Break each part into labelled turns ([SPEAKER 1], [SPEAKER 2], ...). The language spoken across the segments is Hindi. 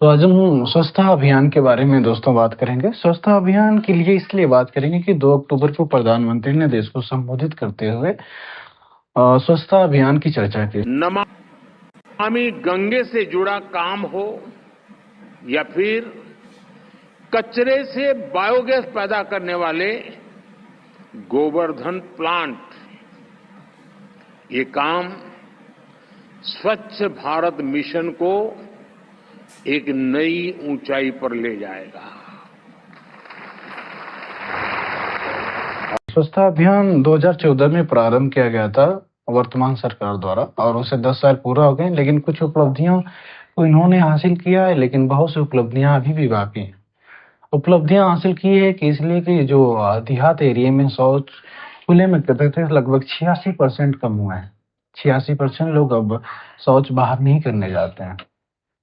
[SPEAKER 1] तो आज हम स्वच्छता अभियान के बारे में दोस्तों बात करेंगे। स्वच्छता अभियान के लिए इसलिए बात करेंगे कि 2 अक्टूबर को प्रधानमंत्री ने देश को संबोधित करते हुए स्वच्छता अभियान की चर्चा की।
[SPEAKER 2] नमामि गंगे से जुड़ा काम हो या फिर कचरे से बायोगैस पैदा करने वाले गोवर्धन प्लांट, ये काम स्वच्छ भारत मिशन को एक नई ऊंचाई पर ले जाएगा।
[SPEAKER 1] स्वच्छता अभियान 2014 में प्रारंभ किया गया था वर्तमान सरकार द्वारा और उसे 10 साल पूरा हो गए, लेकिन कुछ उपलब्धियों को इन्होंने हासिल किया है, लेकिन बहुत सी उपलब्धियां अभी भी बाकी हैं। उपलब्धियां हासिल की है कि इसलिए कि जो देहात एरिया में शौच खुले में करते थे, लगभग 86% कम हुआ है। 86% लोग अब शौच बाहर नहीं करने जाते हैं।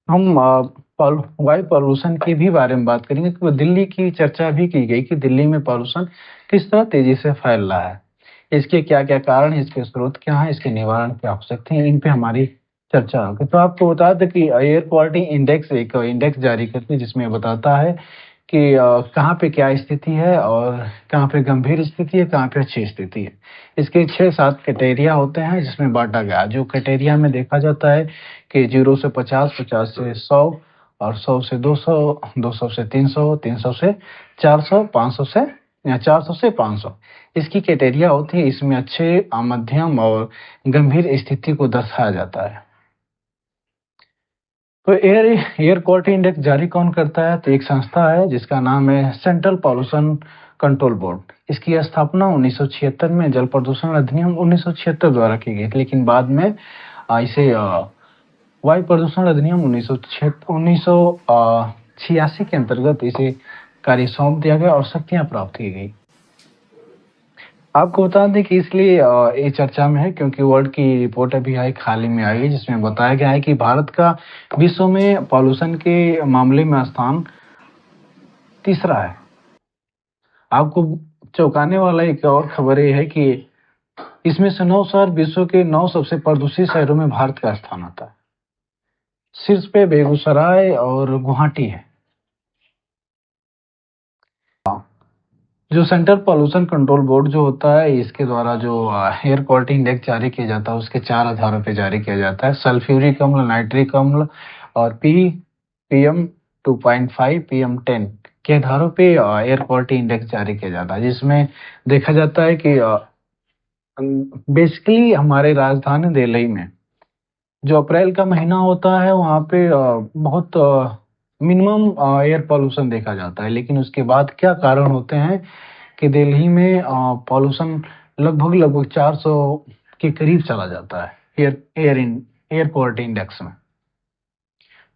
[SPEAKER 1] हम वायु प्रदूषण के भी बारे में बात करेंगे कि दिल्ली की चर्चा भी की गई कि दिल्ली में प्रदूषण किस तरह तेजी से फैल रहा है, इसके क्या क्या कारण है, इसके स्रोत क्या है, इसके निवारण क्या हो सकते हैं, इन पे हमारी चर्चा होगी। तो आपको बता दें कि एयर क्वालिटी इंडेक्स एक इंडेक्स जारी करती है जिसमें बताता है कि कहाँ पे क्या स्थिति है और कहाँ पे गंभीर स्थिति है, कहाँ पे अच्छी स्थिति है। इसके 6-7 क्राइटेरिया होते हैं जिसमें बांटा गया। जो क्राइटेरिया में देखा जाता है कि 0 से 50, 50 से 100 और 100 से 200, 200 से 300, 300 से 400, 500 से 400 से 500 इसकी क्राइटेरिया होती है। इसमें अच्छे, मध्यम और गंभीर स्थिति को दर्शाया जाता है। तो एयर क्वालिटी इंडेक्स जारी कौन करता है? तो एक संस्था है जिसका नाम है सेंट्रल पॉल्यूशन कंट्रोल बोर्ड। इसकी स्थापना 1976 में जल प्रदूषण अधिनियम 1976 द्वारा की गई, लेकिन बाद में इसे वायु प्रदूषण अधिनियम 1986 के अंतर्गत इसे कार्य सौंप दिया गया और शक्तियां प्राप्त की गई। आपको बता दें कि इसलिए ये चर्चा में है क्योंकि वर्ल्ड की रिपोर्ट अभी हाल ही में आई है जिसमें बताया गया है कि भारत का विश्व में पॉल्यूशन के मामले में स्थान तीसरा है। आपको चौंकाने वाला एक और खबर ये है कि इसमें से 9 शहर, विश्व के 9 सबसे प्रदूषित शहरों में भारत का स्थान आता है। शीर्ष पे बेगूसराय और गुवाहाटी है। जो सेंट्रल पॉल्यूशन कंट्रोल बोर्ड जो होता है, इसके द्वारा जो एयर क्वालिटी इंडेक्स जारी किया जाता है उसके 4 आधारों पे जारी किया जाता है। सल्फ्यूरिक अम्ल, नाइट्रिक अम्ल और पीएम 2.5, पीएम 10 के आधारों पे एयर क्वालिटी इंडेक्स जारी किया जाता है, जिसमें देखा जाता है कि बेसिकली हमारे राजधानी दिल्ली में जो अप्रैल का महीना होता है वहाँ पे बहुत मिनिमम एयर पॉल्यूशन देखा जाता है। लेकिन उसके बाद क्या कारण होते हैं कि दिल्ली में पॉल्यूशन लगभग 400 के करीब चला जाता है एयर क्वालिटी इंडेक्स में।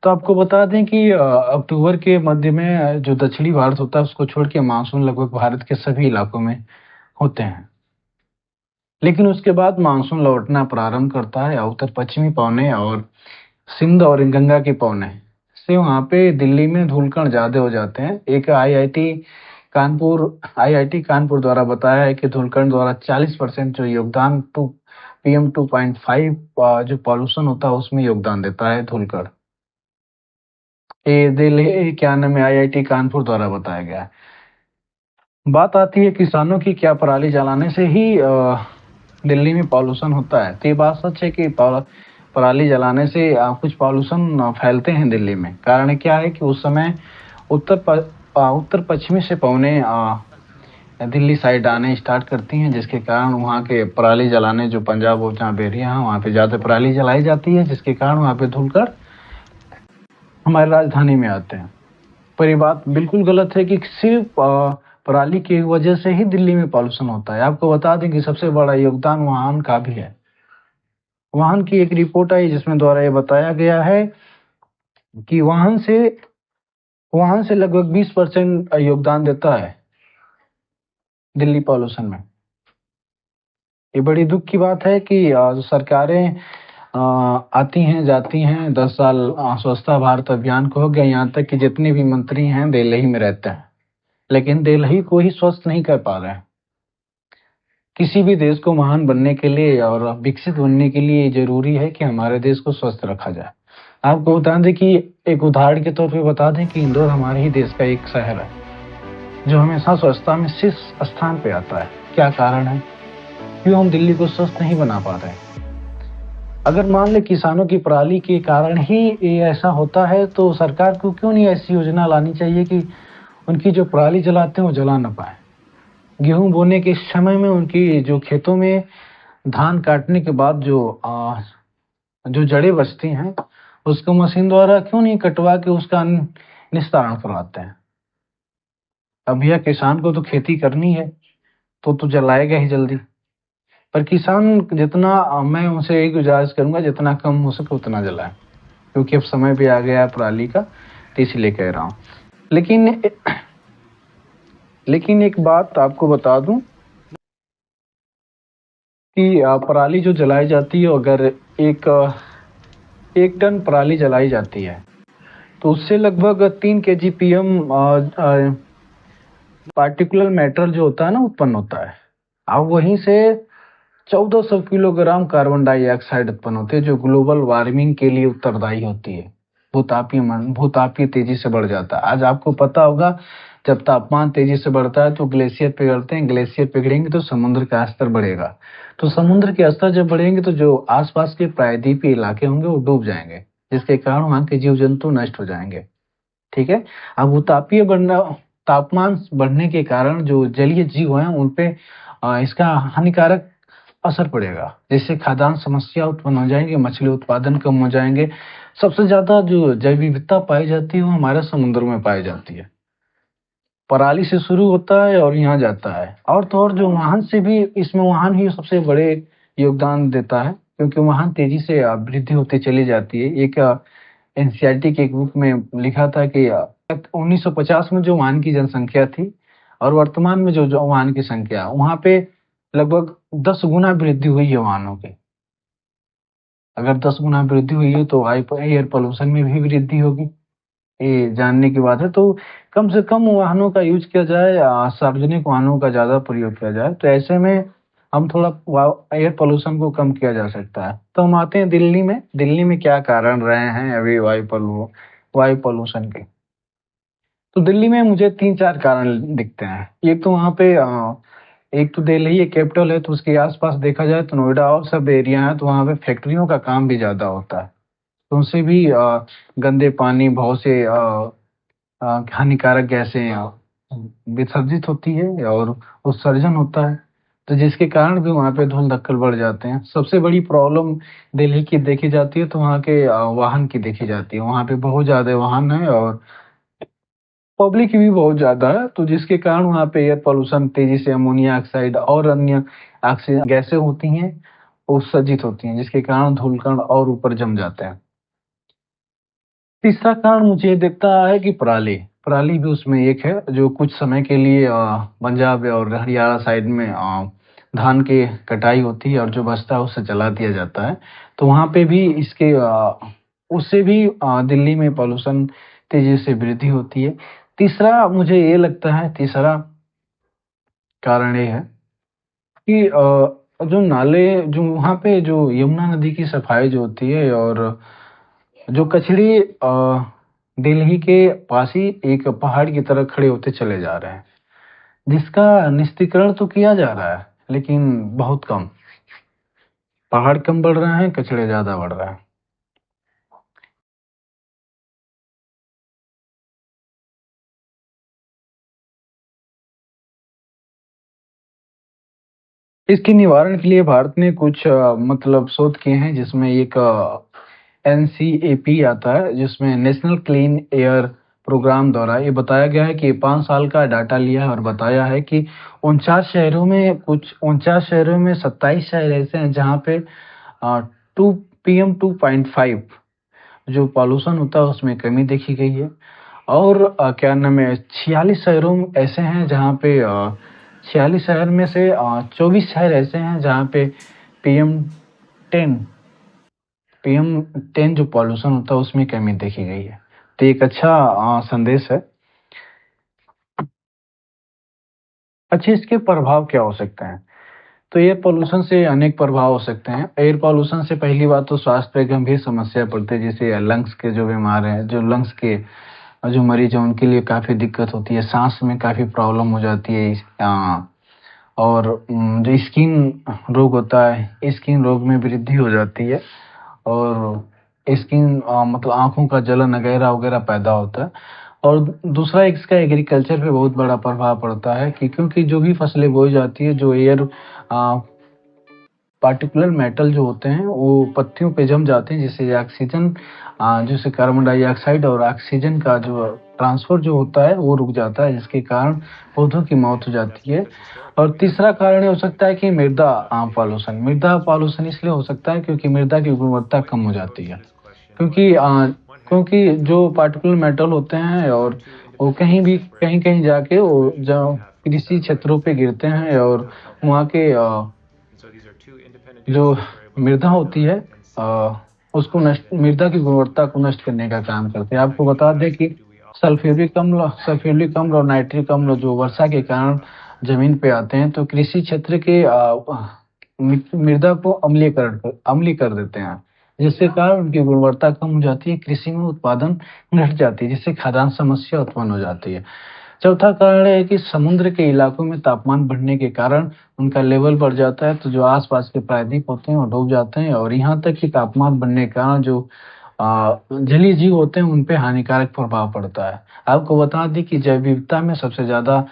[SPEAKER 1] तो आपको बता दें कि अक्टूबर के मध्य में जो दक्षिणी भारत होता है उसको छोड़ के मानसून लगभग भारत के सभी इलाकों में होते हैं, लेकिन उसके बाद मानसून लौटना प्रारंभ करता है उत्तर पश्चिमी पौने और सिंध और गंगा के पौने से। वहाँ पे दिल्ली में धूलकण ज्यादा हो जाते हैं। एक आईआईटी कानपुर द्वारा बताया है कि धूलकण द्वारा 40% जो योगदान पीएम 2.5 जो पॉल्यूशन होता है उसमें योगदान देता है धूलकण। ये दिल्ली क्या नाम है, आईआईटी कानपुर द्वारा बताया गया है। बात आती है किसानों की, क्या पराली जलाने से ही दिल्ली में पॉल्यूशन होता है? तो ये बात सच है कि पराली जलाने से कुछ पॉल्यूशन फैलते हैं दिल्ली में। कारण क्या है कि उस समय उत्तर पश्चिमी से पवनें दिल्ली साइड आने स्टार्ट करती हैं, जिसके कारण वहाँ के पराली जलाने, जो पंजाब और जहाँ एरिया है वहाँ पे ज़्यादा पराली जलाई जाती है, जिसके कारण वहाँ पे धुलकर हमारी राजधानी में आते हैं। पर ये बात बिल्कुल गलत है कि सिर्फ पराली की वजह से ही दिल्ली में पॉल्यूशन होता है। आपको बता दें कि सबसे बड़ा योगदान वाहन का भी है। वाहन की एक रिपोर्ट आई जिसमें द्वारा ये बताया गया है कि वाहन से लगभग 20% योगदान देता है दिल्ली पॉल्यूशन में। ये बड़ी दुख की बात है कि सरकारें आती हैं जाती हैं, 10 साल स्वच्छता भारत अभियान को हो गया, यहाँ तक कि जितने भी मंत्री हैं दिल्ली में रहते हैं, लेकिन दिल्ली को ही स्वस्थ नहीं कर पा रहे हैं। किसी भी देश को महान बनने के लिए और विकसित बनने के लिए जरूरी है कि हमारे देश को स्वस्थ रखा जाए। आपको बता दें कि एक उदाहरण के तौर पे बता दें कि इंदौर हमारे ही देश का एक शहर है जो हमेशा स्वच्छता में शीर्ष स्थान पे आता है। क्या कारण है? क्यों हम दिल्ली को स्वस्थ नहीं बना पा रहे? अगर मान ले किसानों की पराली के कारण ही ये ऐसा होता है, तो सरकार को क्यों नहीं ऐसी योजना लानी चाहिए कि उनकी जो पराली जलाते हैं वो जला ना पाए। गेहूं बोने के समय में उनकी जो खेतों में धान काटने के बाद जो जड़ें बचती हैं, उसको मशीन द्वारा क्यों नहीं कटवा के उसका निस्तारण करवाते हैं। अब भैया किसान को तो खेती करनी है तो जलाएगा ही जल्दी। पर किसान जितना मैं उनसे यही गुजारिश करूंगा जितना कम हो सके उतना जलाएं, क्योंकि अब समय भी आ गया है पराली का, तो इसलिए कह रहा हूँ। लेकिन एक बात आपको बता दूं कि पराली जो जलाई जाती है, अगर एक टन पराली जलाई जाती है तो उससे लगभग 3 kg PM पार्टिकुलर मैटर जो होता है ना उत्पन्न होता है। अब वहीं से 1400 किलोग्राम कार्बन डाइऑक्साइड उत्पन्न होती है, जो ग्लोबल वार्मिंग के लिए उत्तरदायी होती है। भूतापीय तेजी से बढ़ जाता है। आज आपको पता होगा, जब तापमान तेजी से बढ़ता है तो ग्लेशियर पिघलते हैं, ग्लेशियर पिघलेंगे तो समुद्र का स्तर बढ़ेगा। तो समुद्र के स्तर जब बढ़ेंगे तो जो आसपास के प्रायद्वीपीय इलाके होंगे वो डूब जाएंगे, जिसके कारण वहां के जीव जंतु नष्ट हो जाएंगे। ठीक है। अब भूतापीय तापमान बढ़ने के कारण जो जलीय जीव हैं उन पे इसका हानिकारक असर पड़ेगा, जिससे खाद्यान्न समस्या उत्पन्न हो जाएंगे, मछली उत्पादन कम हो जाएंगे। सबसे ज्यादा जो जैव विविधता पाई जाती है वो हमारे समुद्र में पाई जाती है। पराली से शुरू होता है और यहाँ जाता है। और तो और जो वाहन से भी, इसमें वाहन ही सबसे बड़े योगदान देता है, क्योंकि वाहन तेजी से वृद्धि होती चली जाती है। एक एनसीईआरटी के एक बुक में लिखा था कि 1950 में जो वाहन की जनसंख्या थी और वर्तमान में जो वाहन की संख्या, वहां पे लगभग 10 गुना वृद्धि हुई है वाहनों की। अगर 10 गुना वृद्धि हुई है तो एयर पोल्यूशन में भी वृद्धि होगी, ये जानने की बात है। तो कम से कम वाहनों का यूज किया जाए, सार्वजनिक वाहनों का ज्यादा प्रयोग किया जाए, तो ऐसे में हम थोड़ा एयर पोल्यूशन को कम किया जा सकता है। तो हम आते हैं दिल्ली में। दिल्ली में क्या कारण रहे हैं अभी वायु पोल्यूशन के? तो दिल्ली में मुझे 3-4 कारण दिखते हैं। एक तो वहाँ पे एक तो दिल्ली एक कैपिटल है, तो उसके आसपास देखा जाए तो नोएडा और सब एरिया है, तो वहाँ पे फैक्ट्रियों का काम भी ज्यादा होता है। तो उनसे भी गंदे पानी, बहुत से हानिकारक गैसें विसर्जित होती है और उत्सर्जन होता है, तो जिसके कारण भी वहाँ पे धूल धक्कड़ बढ़ जाते हैं। सबसे बड़ी प्रॉब्लम दिल्ली की देखी जाती है तो वहाँ के वाहन की देखी जाती है। वहाँ पे बहुत ज्यादा वाहन है और पब्लिक भी बहुत ज्यादा है, तो जिसके कारण वहाँ पे एयर पोल्यूशन तेजी से, अमोनिया ऑक्साइड और अन्य ऑक्सीजन गैसें होती हैं, उत्सर्जित होती हैं, जिसके कारण धूलकण और ऊपर जम जाते हैं। तीसरा कारण मुझे दिखता है कि पराली पराली भी उसमें एक है, जो कुछ समय के लिए पंजाब और हरियाणा साइड में धान की कटाई होती है और जो बचता है उसे जला दिया जाता है। तो वहाँ पे भी उससे भी दिल्ली में पॉल्यूशन तेजी से वृद्धि होती है। तीसरा मुझे ये लगता है, तीसरा कारण ये है कि जो नाले, जो वहाँ पे जो यमुना नदी की सफाई जो होती है, और जो कचरे दिल्ली के पास ही एक पहाड़ की तरह खड़े होते चले जा रहे हैं, जिसका निस्तीकरण तो किया जा रहा है लेकिन बहुत कम। पहाड़ कम बढ़ रहे हैं, कचरे ज्यादा बढ़ रहे हैं। इसके निवारण के लिए भारत ने कुछ मतलब शोध किए हैं, जिसमें एक NCAP आता है, जिसमें नेशनल क्लीन एयर प्रोग्राम द्वारा ये बताया गया है कि 5 साल का डाटा लिया है और बताया है कि 49 शहरों में 27 शहर ऐसे हैं जहाँ पे 2 PM 2.5 जो पॉल्यूशन होता है उसमें कमी देखी गई है। और क्या नाम है, 46 शहरों में ऐसे हैं जहाँ पे 46 शहर में से 24 शहर ऐसे हैं जहाँ पे PM 10 PM 10 जो पॉल्यूशन होता है उसमें कमी देखी गई है। तो एक अच्छा संदेश है। अच्छा, इसके प्रभाव क्या हो सकते हैं? तो एयर पॉल्यूशन से अनेक प्रभाव हो सकते हैं। एयर पॉल्यूशन से पहली बात तो स्वास्थ्य पे गंभीर समस्या पड़ती है, जैसे लंग्स के जो बीमार हैं, जो लंग्स के जो मरीज हैं, उनके लिए काफ़ी दिक्कत होती है, सांस में काफ़ी प्रॉब्लम हो जाती है। और जो स्किन रोग होता है, स्किन रोग में वृद्धि हो जाती है और स्किन मतलब आँखों का जलन वगैरह पैदा होता है। और दूसरा इसका एग्रीकल्चर पे बहुत बड़ा प्रभाव पड़ता है कि क्योंकि जो भी फसलें बोई जाती है, जो एयर पार्टिकुलर मेटल जो होते हैं वो पत्तियों पे जम जाते हैं, जिससे ऑक्सीजन जिससे कार्बन डाइऑक्साइड और ऑक्सीजन का जो ट्रांसफर जो होता है वो रुक जाता है, जिसके कारण पौधों की मौत हो जाती है। और तीसरा कारण ये हो सकता है कि मृदा पॉल्यूशन इसलिए हो सकता है क्योंकि मृदा की गुणवत्ता कम हो जाती है। क्योंकि जो पार्टिकुलर मेटल होते हैं और वो कहीं जाके वो जो कृषि क्षेत्रों पे गिरते हैं और वहाँ के जो मृदा होती है उसको मृदा की गुणवत्ता को नष्ट करने का काम करते हैं। आपको बता दें कि सल्फ्यूरिक अम्ल और नाइट्रिक अम्ल जो वर्षा के कारण जमीन पे आते हैं, तो कृषि क्षेत्र के मृदा को अम्लीय कर देते हैं, जिसके कारण उनकी गुणवत्ता कम हो जाती है, कृषि में उत्पादन घट जाती है, जिससे खाद्यान्न समस्या उत्पन्न हो जाती है। चौथा कारण है कि समुद्र के इलाकों में तापमान बढ़ने के कारण उनका लेवल बढ़ जाता है, तो जो आसपास के प्रायद्वीप होते हैं वो डूब जाते हैं और यहाँ तक कि तापमान बढ़ने के कारण जो जलीय जीव होते हैं उन पे हानिकारक प्रभाव पड़ता है। आपको बता दें कि जैव विविधता में सबसे ज़्यादा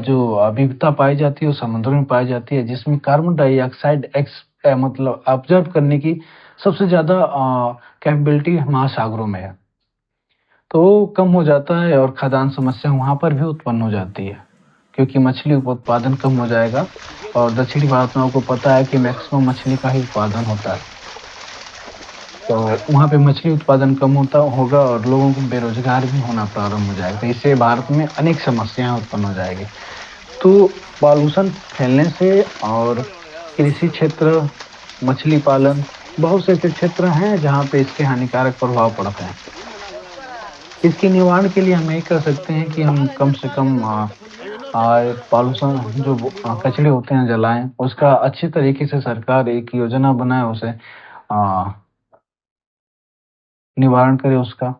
[SPEAKER 1] जो विविधता पाई जाती है वो समुद्रों में पाई जाती है, जिसमें कार्बन डाइऑक्साइड मतलब ऑब्जर्व करने की सबसे ज़्यादा कैपेबिलिटी महासागरों में है। तो वो कम हो जाता है और खाद्यान्न समस्या वहाँ पर भी उत्पन्न हो जाती है, क्योंकि मछली उत्पादन कम हो जाएगा और दक्षिणी भारत में आपको पता है कि मैक्सिमम मछली का ही उत्पादन होता है। तो वहाँ पे मछली उत्पादन कम होगा और लोगों को बेरोजगार भी होना प्रारंभ हो जाएगा। तो इससे भारत में अनेक समस्याएं उत्पन्न हो जाएगी। तो पॉल्यूशन फैलने से और कृषि क्षेत्र, मछली पालन, बहुत से ऐसे क्षेत्र हैं जहाँ पे इसके हानिकारक प्रभाव पड़ते हैं। इसके निवारण के लिए हम यही कर सकते हैं कि हम कम से कम पॉल्यूशन जो कचरे होते हैं जलाएं, उसका अच्छी तरीके से सरकार एक योजना बनाए, उसे निवारण करे उसका।